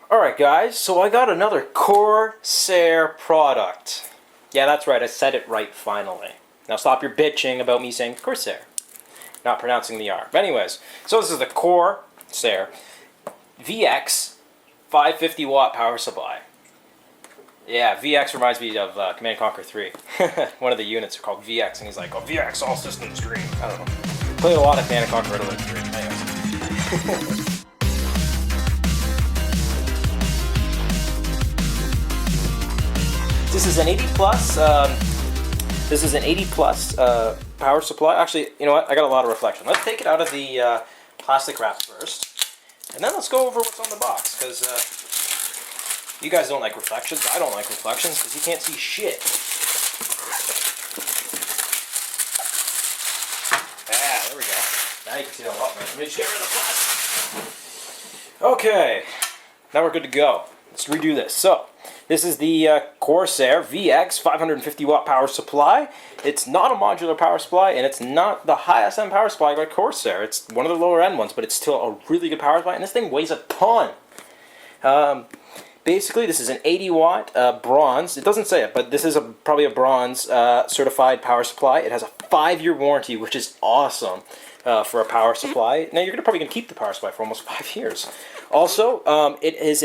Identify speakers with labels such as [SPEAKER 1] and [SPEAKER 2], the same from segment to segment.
[SPEAKER 1] Alright guys, so I got another Corsair product. Yeah, that's right, I said it right finally. Now stop your bitching about me saying Corsair. Not pronouncing the R. But anyways, so this is the Corsair VX 550 watt power supply. Yeah, VX reminds me of Command & Conquer 3. One of the units are called VX, and he's like, oh, VX, all systems green. I don't know. Played a lot of Command & Conquer Red Alert 3. Anyways. This is an 80 plus. This is an 80 plus power supply. Actually, you know what? I got a lot of reflection. Let's take it out of the plastic wrap first, and then let's go over what's on the box. Because you guys don't like reflections. I don't like reflections because you can't see shit. Ah, there we go. Now you can see it a lot better. Let me just get rid of the plastic. Okay, now we're good to go. Let's redo this. So. This is the Corsair VX 550 watt power supply. It's not a modular power supply, and it's not the highest end power supply by Corsair. It's one of the lower end ones, but it's still a really good power supply, and this thing weighs a ton. Basically, this is an 80 watt bronze. It doesn't say it, but this is probably a bronze certified power supply. It has a 5-year warranty, which is awesome for a power supply. Now, you're probably going to keep the power supply for almost 5 years. Also, it is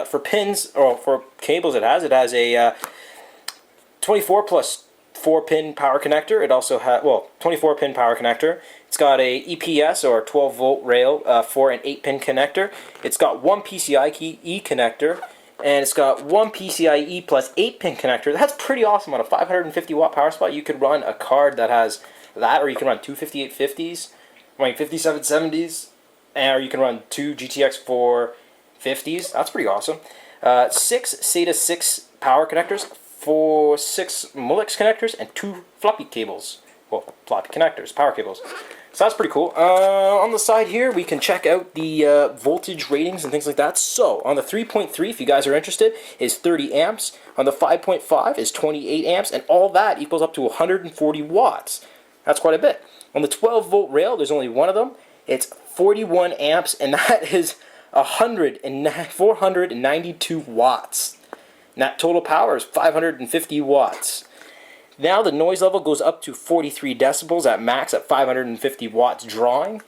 [SPEAKER 1] for pins, or for cables it has a 24 plus 4 pin power connector. It also has, 24 pin power connector. It's got a EPS, or 12 volt rail, for an 8 pin connector. It's got one PCIe connector, and it's got one PCIe plus 8 pin connector. That's pretty awesome. On a 550 watt power supply, you could run a card that has that, or you can run two 5850s, 5770s, or you can run two GTX 450s. That's pretty awesome. 6 SATA 6 power connectors, 6 Molex connectors, and 2 floppy cables. Well, floppy connectors, power cables. So that's pretty cool. On the side here, we can check out the voltage ratings and things like that. So on the 3.3, if you guys are interested, is 30 amps. On the 5.5 is 28 amps, and all that equals up to 140 watts. That's quite a bit. On the 12 volt rail, there's only one of them. It's 41 amps, and that is 492 watts. And that total power is 550 watts. Now the noise level goes up to 43 decibels at max at 550 watts drawing.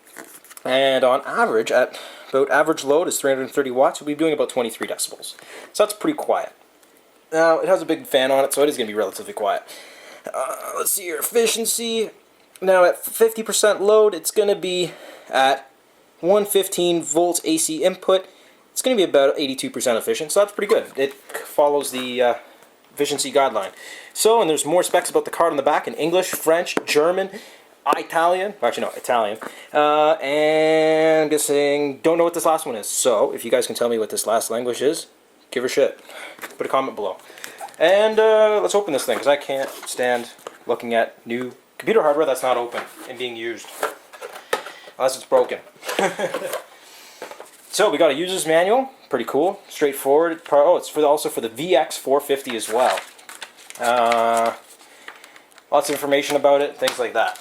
[SPEAKER 1] And on average, at about average load is 330 watts, we'll be doing about 23 decibels. So that's pretty quiet. Now, it has a big fan on it, so it is going to be relatively quiet. Let's see your efficiency. Now at 50% load, it's going to be at 115 volts AC input. It's going to be about 82% efficient, so that's pretty good. It follows the efficiency guideline. So, and there's more specs about the card on the back in English, French, German, Italian. Actually, no, Italian. And I'm guessing, don't know what this last one is. So, if you guys can tell me what this last language is, give her shit. Put a comment below. And let's open this thing, because I can't stand looking at new computer hardware that's not open and being used. Unless it's broken. So we got a user's manual. Pretty cool. Straightforward. Oh, it's also for the VX 450 as well. Lots of information about it, things like that.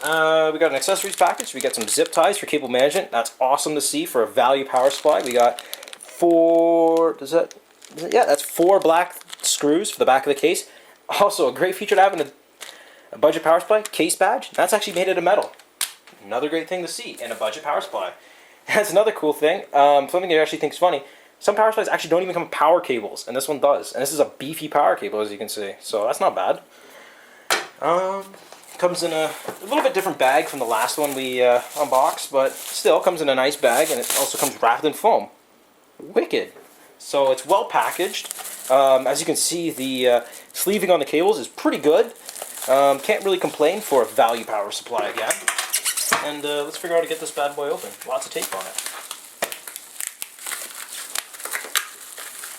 [SPEAKER 1] We got an accessories package. We got some zip ties for cable management. That's awesome to see for a value power supply. We got 4... Yeah, that's 4 black screws for the back of the case. Also, a great feature to have in a budget power supply, case badge. That's actually made out of metal. Another great thing to see in a budget power supply. That's another cool thing. Something I actually think is funny. Some power supplies actually don't even come with power cables, and this one does. And this is a beefy power cable, as you can see. So that's not bad. Comes in a little bit different bag from the last one we unboxed, but still comes in a nice bag, and it also comes wrapped in foam. Wicked. So it's well packaged. As you can see, the sleeving on the cables is pretty good. Can't really complain for a value power supply again. And let's figure out how to get this bad boy open. Lots of tape on it.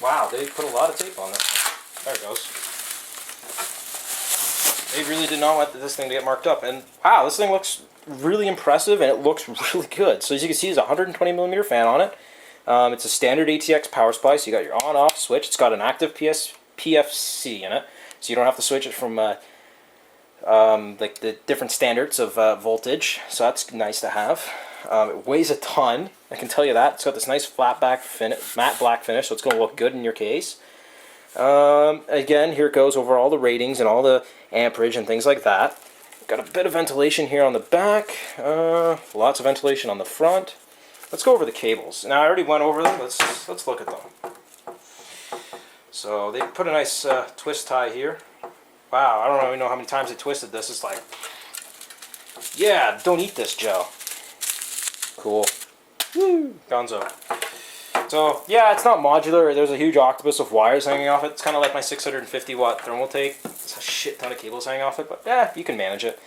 [SPEAKER 1] Wow, they put a lot of tape on this. There it goes. They really did not want this thing to get marked up. And wow, this thing looks really impressive, and it looks really good. So as you can see, there's a 120mm fan on it. It's a standard ATX power supply, so you got your on-off switch. It's got an active PFC in it, so you don't have to switch it from like the different standards of voltage. So that's nice to have. It weighs a ton, I can tell you that. It's got this nice flat back matte black finish, so it's going to look good in your case. Again, here it goes over all the ratings and all the amperage and things like that. Got a bit of ventilation here on the back, lots of ventilation on the front. Let's go over the cables. Now I already went over them, let's look at them. So they put a nice twist tie here. Wow, I don't really know how many times they twisted this. It's like, yeah, don't eat this, Joe. Cool. Woo, gonzo. So, yeah, it's not modular. There's a huge octopus of wires hanging off it. It's kind of like my 650 watt thermal take. It's a shit ton of cables hanging off it, but yeah, you can manage it.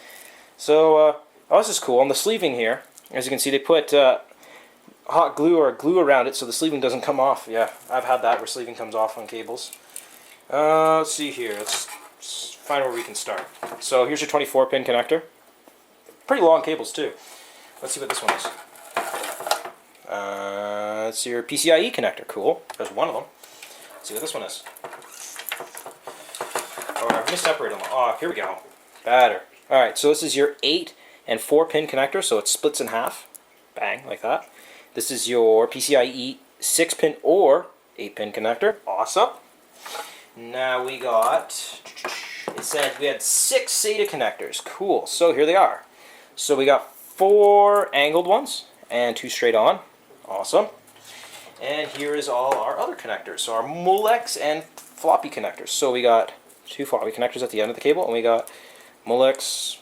[SPEAKER 1] So, oh, this is cool. On the sleeving here, as you can see, they put hot glue or glue around it so the sleeving doesn't come off. Yeah, I've had that where sleeving comes off on cables. Let's see here. Let's find where we can start. So, here's your 24-pin connector. Pretty long cables, too. Let's see what this one is. It's your PCIe connector. Cool. There's one of them. Let's see what this one is. Alright, let me separate them. Oh, here we go. Better. Alright, so this is your 8 and 4-pin connector, so it splits in half. Bang, like that. This is your PCIe 6-pin or 8-pin connector. Awesome. Now we got, it said we had 6 SATA connectors. Cool. So here they are. So we got 4 angled ones and 2 straight on. Awesome. And here is all our other connectors. So our Aleks and floppy connectors. So we got 2 floppy connectors at the end of the cable, and we got Aleks.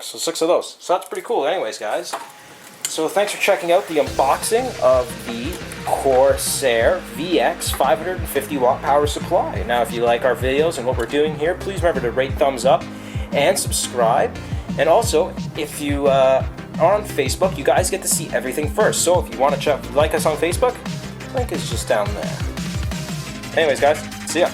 [SPEAKER 1] So 6 of those. So that's pretty cool anyways, guys. So thanks for checking out the unboxing of the Corsair VX 550 watt power supply. Now if you like our videos and what we're doing here, please remember to rate, thumbs up, and subscribe. And also, if you are on Facebook, you guys get to see everything first. So if you want to like us on Facebook, link is just down there. Anyways, guys, see ya.